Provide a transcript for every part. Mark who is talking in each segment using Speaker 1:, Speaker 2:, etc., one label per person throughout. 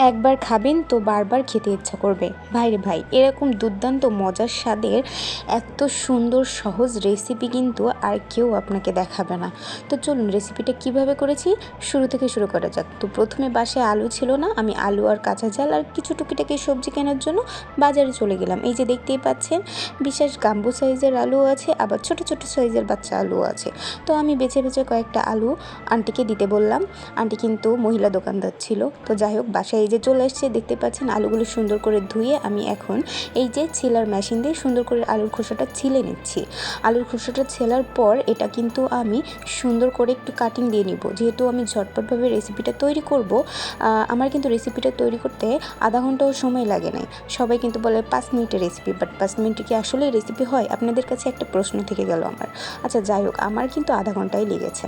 Speaker 1: একবার খাবেন তো বারবার খেতে ইচ্ছা করবে। ভাইরে ভাই, এরকম দুর্দান্ত মজার স্বাদের এত সুন্দর সহজ রেসিপি কিন্তু আর কেউ আপনাকে দেখাবে না। তো চলুন রেসিপিটা কিভাবে করেছি শুরু থেকে শুরু করা যাক। তো প্রথমে বাসায় আলু ছিল না, আমি আলু আর কাঁচা ঝাল আর কিছু টুকিটাকি সবজি কেনার জন্য বাজারে চলে গেলাম। এই যে দেখতেই পাচ্ছেন বিশেষ গাম্বু সাইজের আলু আছে, আবার ছোট ছোট সাইজের বাচ্চা আলু আছে। তো আমি বেছে বেছে কয়েকটা আলু আন্টিকে দিতে বললাম। আন্টি কিন্তু মহিলা দোকানদার ছিল। তো যাই হোক, বাসায় এই যে চলে এসছে, দেখতে পাচ্ছেন আলুগুলো সুন্দর করে ধুয়ে আমি এখন এই যে ছিলার মেশিন দিয়ে সুন্দর করে আলুর খোসাটা ছিলে নিচ্ছি। আলুর খোসাটা ছেলার পর এটা কিন্তু আমি সুন্দর করে একটু কাটিং দিয়ে নিব। যেহেতু আমি ঝটপটভাবে রেসিপিটা তৈরি করব, আমার কিন্তু রেসিপিটা তৈরি করতে আধা ঘন্টাও সময় লাগে নাই। সবাই কিন্তু বলে 5 মিনিটের রেসিপি, বাট 5 মিনিটে কি আসলেই রেসিপি হয়? আপনাদের কাছে একটা প্রশ্ন থেকে গেল আমার। আচ্ছা যাই হোক, আমার কিন্তু আধা ঘন্টাই লেগেছে।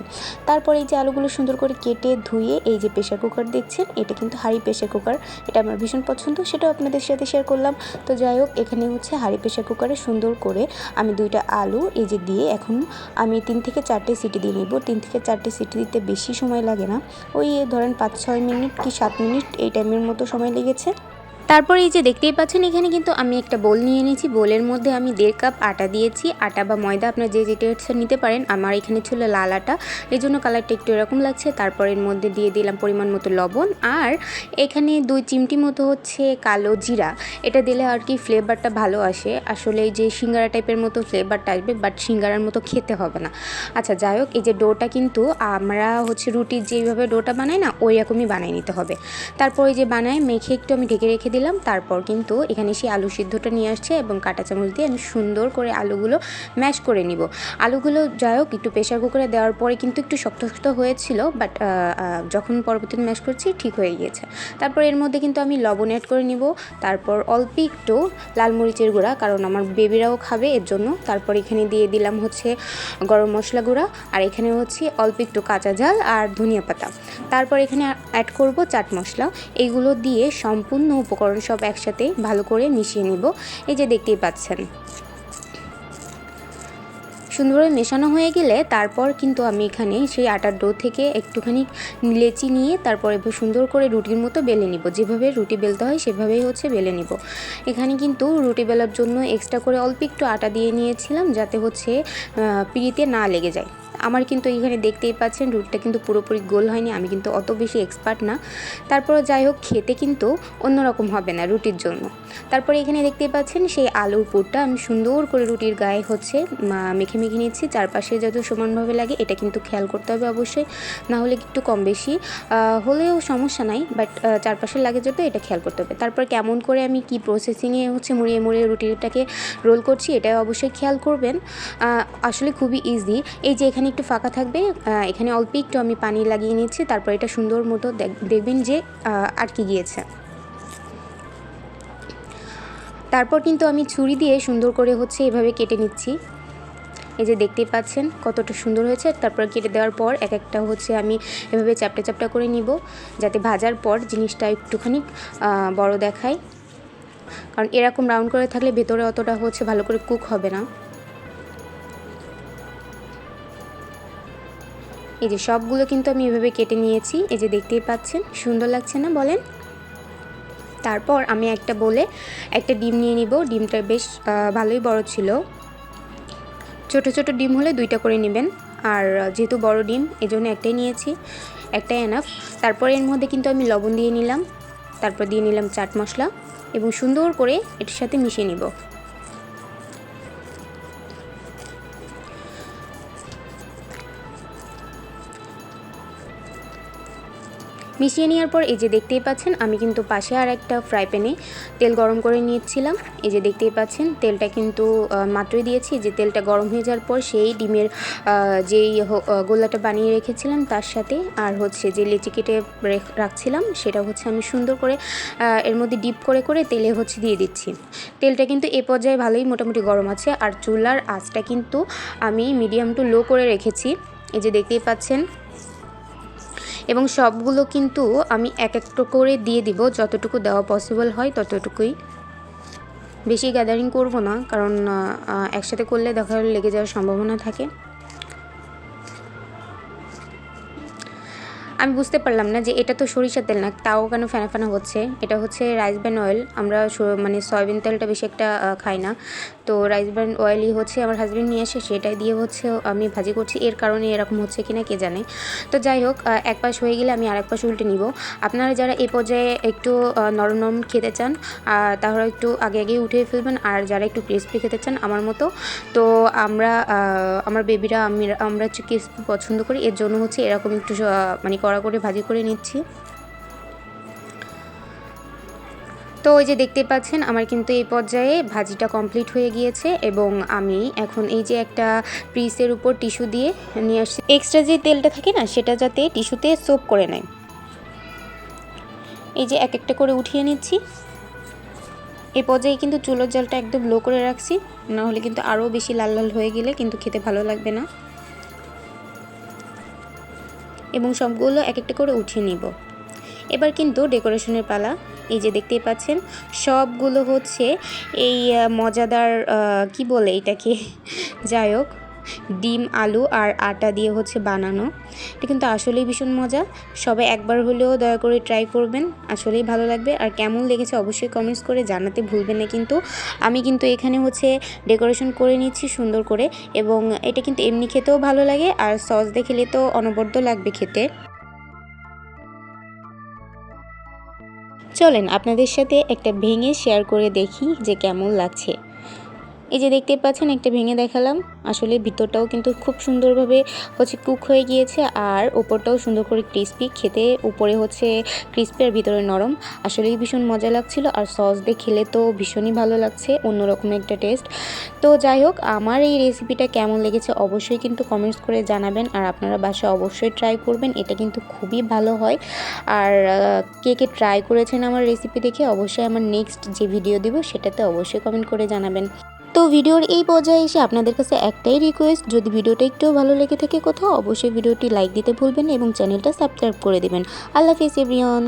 Speaker 1: তারপর এই যে আলুগুলো সুন্দর করে কেটে ধুয়ে এই যে প্রেশার কুকার দেখছেন, এটা কিন্তু হাঁড়ি প্রেশার কুকার, এটা আমার ভীষণ পছন্দ, সেটাও আপনাদের সাথে শেয়ার করলাম। তো যাই হোক, এখানে হচ্ছে হাঁড়ি প্রেশার কুকারে সুন্দর করে আমি 2টা আলু এই যে দিয়ে এখন আমি 3 থেকে 4টে সিটি দিয়ে নিব। 3 থেকে 4টে সিটি দিতে বেশি সময় লাগে না, ওই ধরেন 5-6 মিনিট কি 7 মিনিট এই টাইমের মতো সময় লেগেছে। তারপর এই যে দেখতেই পাচ্ছেন এখানে কিন্তু আমি একটা বোল নিয়ে নিয়েছি। বোলের মধ্যে আমি 1.5 কাপ আটা দিয়েছি। আটা বা ময়দা আপনারা যে যেটা ইচ্ছা নিতে পারেন। আমার এখানে ছিল লাল আটা, এই জন্য কালারটা একটু এরকম লাগছে। তারপর এর মধ্যে দিয়ে দিলাম পরিমাণ মতো লবণ, আর এখানে 2 চিমটি মতো হচ্ছে কালো জিরা। এটা দিলে আর কি ফ্লেভারটা ভালো আসে। আসলে এই যে সিঙ্গারা টাইপের মতো ফ্লেভারটা আসবে, বাট সিঙ্গারার মতো খেতে হবে না। আচ্ছা যাই হোক, এই যে ডোটা কিন্তু আমরা হচ্ছে রুটির যেভাবে ডোটা বানাই না, ওই রকমই বানিয়ে নিতে হবে। তারপর এই যে বানায় মেখে একটু আমি ঢেকে রেখে দিলাম। তারপর কিন্তু এখানে সেই আলু সিদ্ধটা নিয়ে আসছে এবং কাঁটা চামচ দিয়ে আমি সুন্দর করে আলুগুলো ম্যাশ করে নিব। আলুগুলো যাই হোক একটু প্রেশার কুকারে দেওয়ার পরে কিন্তু একটু শক্ত শক্ত হয়েছিল, বাট যখন পরবর্তীতে ম্যাশ করছি ঠিক হয়ে গিয়েছে। তারপর এর মধ্যে কিন্তু আমি লবণ অ্যাড করে নিব। তারপর অল্প একটু লাল মরিচের গুঁড়া, কারণ আমার বেবিরাও খাবে এর জন্য। তারপর এখানে দিয়ে দিলাম হচ্ছে গরম মশলা গুঁড়া, আর এখানে হচ্ছে অল্প একটু কাঁচা ঝাল আর ধনিয়া পাতা। তারপর এখানে অ্যাড করব চাট মশলা। এইগুলো দিয়ে সম্পূর্ণ উপকরণ সব একসাথে ভালো করে মিশিয়ে নিব। এই যে দেখতেই পাচ্ছেন সুন্দরভাবে মেশানো হয়ে গেলে তারপর কিন্তু আমি এখানে সেই আটার ডো থেকে একটুখানি লেচি নিয়ে তারপরে সুন্দর করে রুটির মতো বেলে নিব। যেভাবে রুটি বেলতে হয় সেভাবেই হচ্ছে বেলে নিব। এখানে কিন্তু রুটি বেলার জন্য এক্সট্রা করে অল্প একটু আটা দিয়ে নিয়েছিলাম, যাতে হচ্ছে পিঁড়িতে না লেগে যায়। আমার কিন্তু এখানে দেখতেই পাচ্ছেন রুটিটা কিন্তু পুরোপুরি গোল হয়নি, আমি কিন্তু অত বেশি এক্সপার্ট না। তারপর যাই হোক, খেতে কিন্তু অন্যরকম হবে না রুটির জন্য। তারপরে এখানে দেখতেই পাচ্ছেন সেই আলুর পুরটা আমি সুন্দর করে রুটির গায়ে হচ্ছে মেখে মেখে নিচ্ছি। চারপাশে যত সমানভাবে লাগে এটা কিন্তু খেয়াল করতে হবে অবশ্যই, না হলে একটু কম বেশি হলেও সমস্যা নাই, বাট চারপাশে লাগে যত এটা খেয়াল করতে হবে। তারপর কেমন করে আমি কি প্রসেসিংয়ে হচ্ছে মুড়িয়ে মুড়িয়ে রুটিটাকে রোল করছি এটাও অবশ্যই খেয়াল করবেন। আসলে খুবই ইজি। এই যে এখানে একটু ফাঁকা থাকবে, এখানে অল্প একটু আমি পানি লাগিয়ে নিচ্ছি। তারপর এটা সুন্দর মতো দেখবেন যে আটকে গিয়েছে। তারপর কিন্তু আমি ছুরি দিয়ে সুন্দর করে হচ্ছে এভাবে কেটে নিচ্ছি। এই যে দেখতেই পাচ্ছেন কতটা সুন্দর হয়েছে। তারপর কেটে দেওয়ার পর এক একটা হচ্ছে আমি এভাবে চ্যাপটা চ্যাপটা করে নিব, যাতে ভাজার পর জিনিসটা একটুখানি বড় দেখায়, কারণ এরকম রাউন্ড করে থাকলে ভেতরে অতটা হচ্ছে ভালো করে কুক হবে না। এই যে সবগুলো কিন্তু আমি এভাবে কেটে নিয়েছি। এই যে দেখতেই পাচ্ছেন সুন্দর লাগছে না বলেন? তারপর আমি একটা বলে একটা ডিম নিয়ে নিব। ডিমটা বেশ ভালোই বড় ছিল। ছোট ছোট ডিম হলে 2টা করে নেবেন, আর যেহেতু বড় ডিম এজন্য একটাই নিয়েছি, একটাই এনাফ। তারপর এর মধ্যে কিন্তু আমি লবণ দিয়ে নিলাম, তারপর দিয়ে নিলাম চাট মশলা এবং সুন্দর করে এটার সাথে মিশিয়ে নিব। মিশিয়ে নেওয়ার পর এই যে দেখতেই পাচ্ছেন আমি কিন্তু পাশে আর একটা ফ্রাই প্যানে তেল গরম করে নিয়েছিলাম। এই যে দেখতেই পাচ্ছেন তেলটা কিন্তু মাত্রই দিয়েছি। যে তেলটা গরম হয়ে যাওয়ার পর সেই ডিমের যেই গোলাটা বানিয়ে রেখেছিলাম তার সাথে আর হচ্ছে যে লেচি কেটে রাখছিলাম সেটা হচ্ছে আমি সুন্দর করে এর মধ্যে ডিপ করে করে তেলে হচ্ছে দিয়ে দিচ্ছি। তেলটা কিন্তু এ পর্যায়ে ভালোই মোটামুটি গরম আছে, আর চুলার আঁচটা কিন্তু আমি মিডিয়াম টু লো করে রেখেছি। এই যে দেখতেই পাচ্ছেন, এবং সবগুলো কিন্তু আমি এক একটা করে দিয়ে দিব, যতটুকু দেওয়া পসিবল হয় ততটুকুই। বেশি গ্যাদারিং করব না, কারণ একসাথে করলে দেখা লেগে যাওয়ার সম্ভাবনা থাকে। আমি বুঝতে পারলাম না যে এটা তো সরিষার তেল না, তাও কেন ফেনা ফেনা হচ্ছে। এটা হচ্ছে রাইস ব্র্যান অয়েল। আমরা মানে সয়াবিন তেলটা বেশি একটা খাই না, তো রাইস ব্র্যান অয়েলই হচ্ছে আমার হাজব্যান্ড নিয়ে আসে, সেটাই দিয়ে হচ্ছে আমি ভাজি করছি। এর কারণে এরকম হচ্ছে কিনা কে জানে। তো যাই হোক, এক পাশ হয়ে গেলে আমি আরেক পাশ উল্টে নিব। আপনারা যারা এই পর্যায়ে একটু নরম নরম খেতে চান তাহলে একটু আগে আগে উঠিয়ে ফেলবেন, আর যারা একটু ক্রিস্পি খেতে চান আমার মতো, তো আমার বেবিরা আমরা হচ্ছে ক্রিস্পি পছন্দ করি, এর জন্য হচ্ছে এরকম একটু মানে কড়া করে ভাজি করে নিচ্ছি। তো ওই যে দেখতে পাচ্ছেন আমার কিন্তু এই পর্যায়ে ভাজিটা কমপ্লিট হয়ে গিয়েছে, এবং আমি এখন এই যে একটা পিসের উপর টিস্যু দিয়ে নিয়ে আসছি। এক্সট্রা যে তেলটা থাকে না, সেটা যাতে টিস্যুতে সোপ করে নেয়। এই যে এক একটা করে উঠিয়ে নিচ্ছি। এই পর্যায়ে কিন্তু চুলোর জালটা একদম লো করে রাখছি, না হলে কিন্তু আরও বেশি লাল লাল হয়ে গেলে কিন্তু খেতে ভালো লাগবে না। এবং সবগুলো এক একটা করে উঠিয়ে নিব। এবার কিন্তু ডেকোরেশনের পালা। এই যে দেখতেই পাচ্ছেন সবগুলো হচ্ছে এই মজাদার কি বলে এটাকে, যাই হোক, ডিম, আলু আর আটা দিয়ে হচ্ছে বানানো। এটা কিন্তু আসলেই ভীষণ মজা। সবাই একবার হলেও দয়া করে ট্রাই করবেন, আসলেই ভালো লাগবে। আর কেমন লেগেছে অবশ্যই কমেন্টস করে জানাতে ভুলবেন না। কিন্তু আমি কিন্তু এখানে হচ্ছে ডেকোরেশন করে নিচ্ছি সুন্দর করে, এবং এটা কিন্তু এমনি খেতেও ভালো লাগে, আর সস দিয়ে খেলে তো অনবদ্য লাগবে খেতে। চলেন আপনাদের সাথে একটা ভেঙে শেয়ার করে দেখি যে কেমন লাগছে। এই যে দেখতে পাচ্ছেন একটা ভেঙে দেখালাম, আসলে ভিতরটাও কিন্তু খুব সুন্দরভাবে হচ্ছে কুক হয়ে গিয়েছে, আর ওপরটাও সুন্দর করে ক্রিস্পি, খেতে উপরে হচ্ছে ক্রিস্পি আর ভিতরে নরম। আসলেই ভীষণ মজা লাগছিল, আর সস দিয়ে খেলে তো ভীষণই ভালো লাগছে, অন্যরকম একটা টেস্ট। তো যাই হোক, আমার এই রেসিপিটা কেমন লেগেছে অবশ্যই কিন্তু কমেন্টস করে জানাবেন, আর আপনারা বাসায় অবশ্যই ট্রাই করবেন, এটা কিন্তু খুবই ভালো হয়। আর কে কে ট্রাই করেছেন আমার রেসিপি দেখে অবশ্যই আমার নেক্সট যে ভিডিও দিব সেটাতে অবশ্যই কমেন্ট করে জানাবেন। তো ভিডিওর এই পর্যায়ে এসে আপনাদের কাছে একটাই রিকোয়েস্ট, যদি ভিডিওটা একটু ভালো লেগে থাকে কোথাও, অবশ্যই ভিডিওটি লাইক দিতে ভুলবেন এবং চ্যানেলটা সাবস্ক্রাইব করে দেবেন। আল্লাহ হাফেজ এভরিওয়ান।